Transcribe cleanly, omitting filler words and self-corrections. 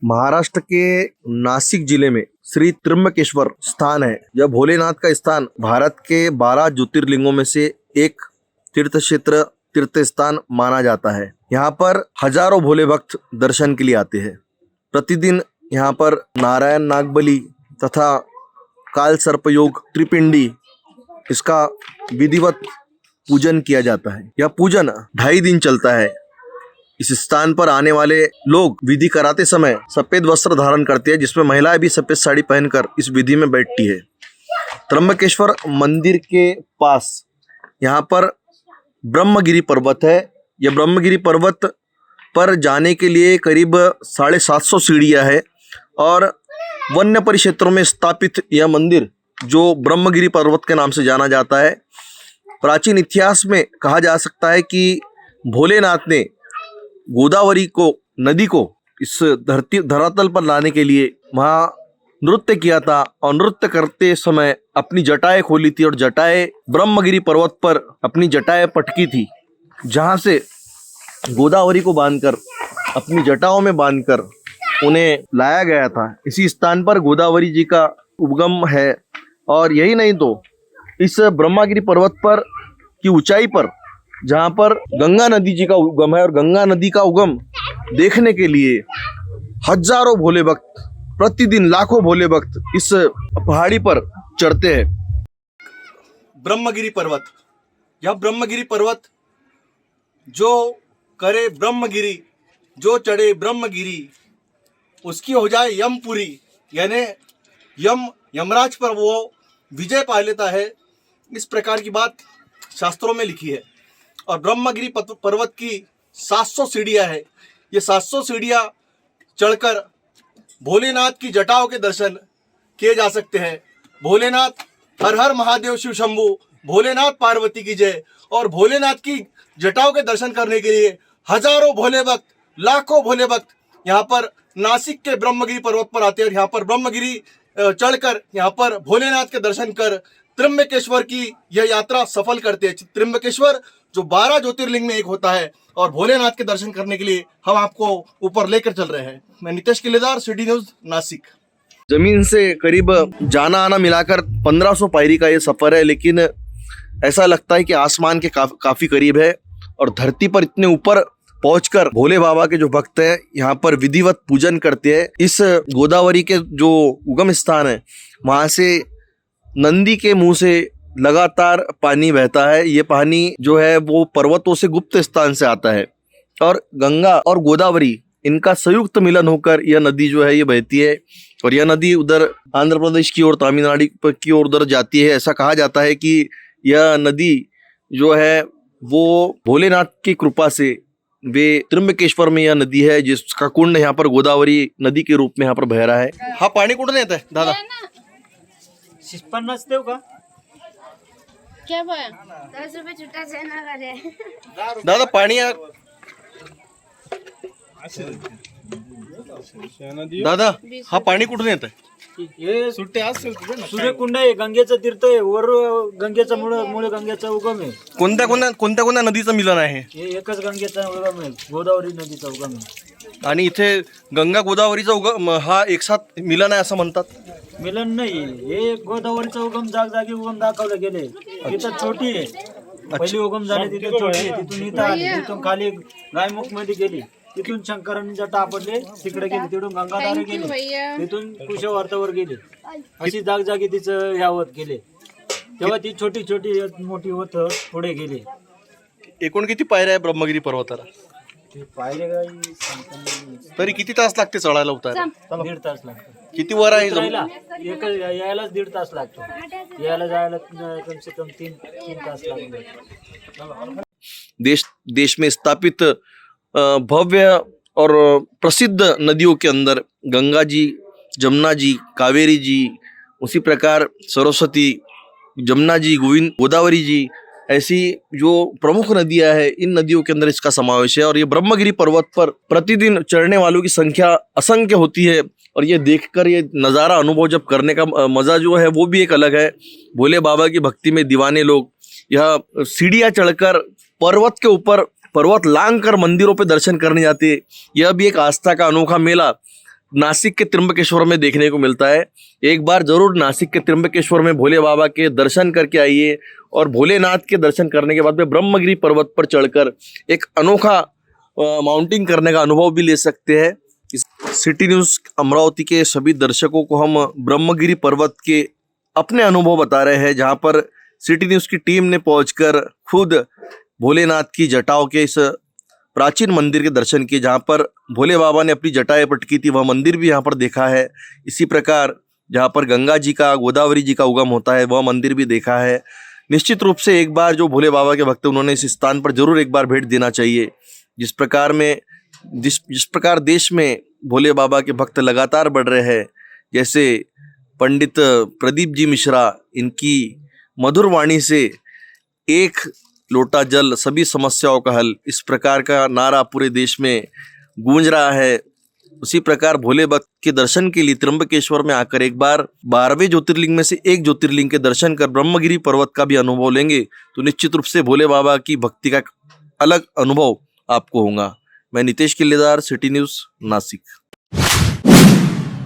महाराष्ट्र के नासिक जिले में श्री त्र्यंबकेश्वर स्थान है। यह भोलेनाथ का स्थान भारत के 12 ज्योतिर्लिंगों में से एक तीर्थ क्षेत्र तीर्थ स्थान माना जाता है। यहाँ पर हजारों भोले भक्त दर्शन के लिए आते हैं। प्रतिदिन यहाँ पर नारायण नागबली तथा काल सर्पयोग त्रिपिंडी इसका विधिवत पूजन किया जाता है। यह पूजन 2.5 दिन चलता है। इस स्थान पर आने वाले लोग विधि कराते समय सफेद वस्त्र धारण करते हैं, जिसमें महिलाएं भी सफेद साड़ी पहनकर इस विधि में बैठती है। त्र्यंबकेश्वर मंदिर के पास यहाँ पर ब्रह्मगिरी पर्वत है। यह ब्रह्मगिरी पर्वत पर जाने के लिए करीब 750 सीढ़ियाँ है और वन्य परिक्षेत्रों में स्थापित यह मंदिर जो ब्रह्मगिरी पर्वत के नाम से जाना जाता है। प्राचीन इतिहास में कहा जा सकता है कि भोलेनाथ ने गोदावरी को नदी को इस धरातल पर लाने के लिए वहाँ नृत्य किया था और नृत्य करते समय अपनी जटाएं खोली थी और जटाएं ब्रह्मगिरी पर्वत पर अपनी जटाएं पटकी थी, जहाँ से गोदावरी को बांधकर अपनी जटाओं में बांधकर उन्हें लाया गया था। इसी स्थान पर गोदावरी जी का उद्गम है। और यही नहीं तो इस ब्रह्मगिरी पर्वत पर की ऊंचाई पर जहाँ पर गंगा नदी जी का उगम है और गंगा नदी का उगम देखने के लिए हजारों भोले भक्त प्रतिदिन लाखों भोले भक्त इस पहाड़ी पर चढ़ते हैं। ब्रह्मगिरी पर्वत, यह ब्रह्मगिरी पर्वत जो करे ब्रह्मगिरी, जो चढ़े ब्रह्मगिरी उसकी हो जाए यमपुरी, यानी यमराज पर वो विजय पा लेता है। इस प्रकार की बात शास्त्रों में लिखी है। और ब्रह्मगिरी पर्वत की 700 सीढ़ियाँ है। ये 700 सीढ़ियाँ चढ़कर भोलेनाथ की जटाओं के दर्शन किए जा सकते हैं। भोलेनाथ हर हर महादेव शिव शंभू, भोलेनाथ पार्वती की जय। और भोलेनाथ की जटाओं के दर्शन करने के लिए हजारों भोले भक्त, लाखों भोले भक्त यहाँ पर नासिक के ब्रह्मगिरी पर्वत पर आते हैं और यहाँ पर ब्रह्मगिरी चढ़कर यहाँ पर भोलेनाथ के दर्शन कर त्र्यंबकेश्वर की यह यात्रा सफल करते हैं। त्र्यंबकेश्वर जो 12 ज्योतिर्लिंग में एक होता है और भोलेनाथ के दर्शन करने के लिए हम आपको ऊपर लेकर चल रहे हैं। मैं नितेश किलेदार, सिटी न्यूज, नासिक। जमीन से करीब जाना आना मिलाकर 1500 पायरी का ये सफर है, लेकिन ऐसा लगता है कि आसमान के काफी करीब है और धरती पर इतने ऊपर पहुंचकर भोले बाबा के जो भक्त हैं यहाँ पर विधिवत पूजन करते हैं। इस गोदावरी के जो उगम स्थान है वहां से नंदी के मुंह से लगातार पानी बहता है। ये पानी जो है वो पर्वतों से गुप्त स्थान से आता है और गंगा और गोदावरी इनका संयुक्त मिलन होकर यह नदी जो है ये बहती है और यह नदी उधर आंध्र प्रदेश की ओर, तमिलनाडु की ओर उधर जाती है। ऐसा कहा जाता है कि यह नदी जो है वो भोलेनाथ की कृपा से वे त्र्यंबकेश्वर में यह नदी है जिसका कुंड यहाँ पर गोदावरी नदी के रूप में यहाँ पर बह रहा है। हा पाणी कुठून येत आहे दादा? 50 देऊ का? क्या बोला? 10 रुपये छुट्टा सेना करे दादा पाणी दादा हा पाणी कुठून येत आहे? हे सूर्यकुंड आहे, गंगेचं तीर्थ आहे, वर गंगेचा मुळे गंगेचा उगम आहे। कोणत्या नदीचं मिलन आहे? हे एकच गंगेचा उगम आहे, गोदावरी नदीचा उगम आहे। आणि इथे गंगा गोदावरीचा उगम हा एकसाथ मिलन आहे असं म्हणतात। मिलन नाही, हे गोदावरीचा उगम जागजागी उगम दाखवले गेले। इथं छोटी आहे, पहिली उगम झाली तिथे छोटी आहे, तिथून इथं आली, तिथून खाली गायमुख मध्ये गेली, तिथून शंकरांनी जटा आपटले तिकडे गेली, तिथून गंगाधारे गेली, तिथून कुशवार्तावर गेली, अशी जागजागी तिचं ह्यावत गेले। तेव्हा ती छोटी छोटी मोठी होत पुढे गेली। एकूण किती पायऱ्या आहे ब्रह्मगिरी पर्वताला? ते पाहिले काही सांगता नाही। तरी किती तास लागते चढायला उतरायला? 1.5 तास लागतो। किती वर आहे? यायलाच 1.5 तास लागतो, यायला जायला कम से कम 3 तास लागतो। देश में स्थापित भव्य और प्रसिद्ध नदियों के अंदर गंगा जी, जमुना जी, कावेरी जी, उसी प्रकार सरस्वती, जमुना जी, गोदावरी जी, ऐसी जो प्रमुख नदियां हैं इन नदियों के अंदर इसका समावेश है। और ये ब्रह्मगिरी पर्वत पर प्रतिदिन चढ़ने वालों की संख्या असंख्य होती है और ये देखकर ये नज़ारा अनुभव जब करने का मज़ा जो है वो भी एक अलग है। भोले बाबा की भक्ति में दीवाने लोग यह सीढ़ियाँ चढ़कर पर्वत के ऊपर पर्वत लांघ कर मंदिरों पे दर्शन करने जाते हैं। यह भी एक आस्था का अनोखा मेला नासिक के त्र्यंबकेश्वर में देखने को मिलता है। एक बार जरूर नासिक के त्र्यंबकेश्वर में भोले बाबा के दर्शन करके आइए और भोलेनाथ के दर्शन करने के बाद में ब्रह्मगिरी पर्वत पर चढ़कर एक अनोखा माउंटिंग करने का अनुभव भी ले सकते हैं। सिटी न्यूज़ अमरावती के सभी दर्शकों को हम ब्रह्मगिरी पर्वत के अपने अनुभव बता रहे हैं, जहां पर सिटी न्यूज़ की टीम ने पहुंचकर खुद भोलेनाथ की जटाओं के इस प्राचीन मंदिर के दर्शन किए, जहां पर भोले बाबा ने अपनी जटाएं पटकी थी। वह मंदिर भी यहाँ पर देखा है। इसी प्रकार जहाँ पर गंगा जी का, गोदावरी जी का उगम होता है, वह मंदिर भी देखा है। निश्चित रूप से एक बार जो भोले बाबा के भक्त उन्होंने इस स्थान पर जरूर एक बार भेंट देना चाहिए। जिस प्रकार देश में भोले बाबा के भक्त लगातार बढ़ रहे हैं, जैसे पंडित प्रदीप जी मिश्रा, इनकी मधुर वाणी से एक लोटा जल सभी समस्याओं का हल, इस प्रकार का नारा पूरे देश में गूंज रहा है। उसी प्रकार भोले भक्त के दर्शन के लिए त्र्यंबकेश्वर में आकर एक बार 12वें ज्योतिर्लिंग में से एक ज्योतिर्लिंग के दर्शन कर ब्रह्मगिरी पर्वत का भी अनुभव लेंगे तो निश्चित रूप से भोले बाबा की भक्ति का अलग अनुभव आपको होगा। मैं नितेश किल्लेदार, सिटी न्यूज़, नासिक।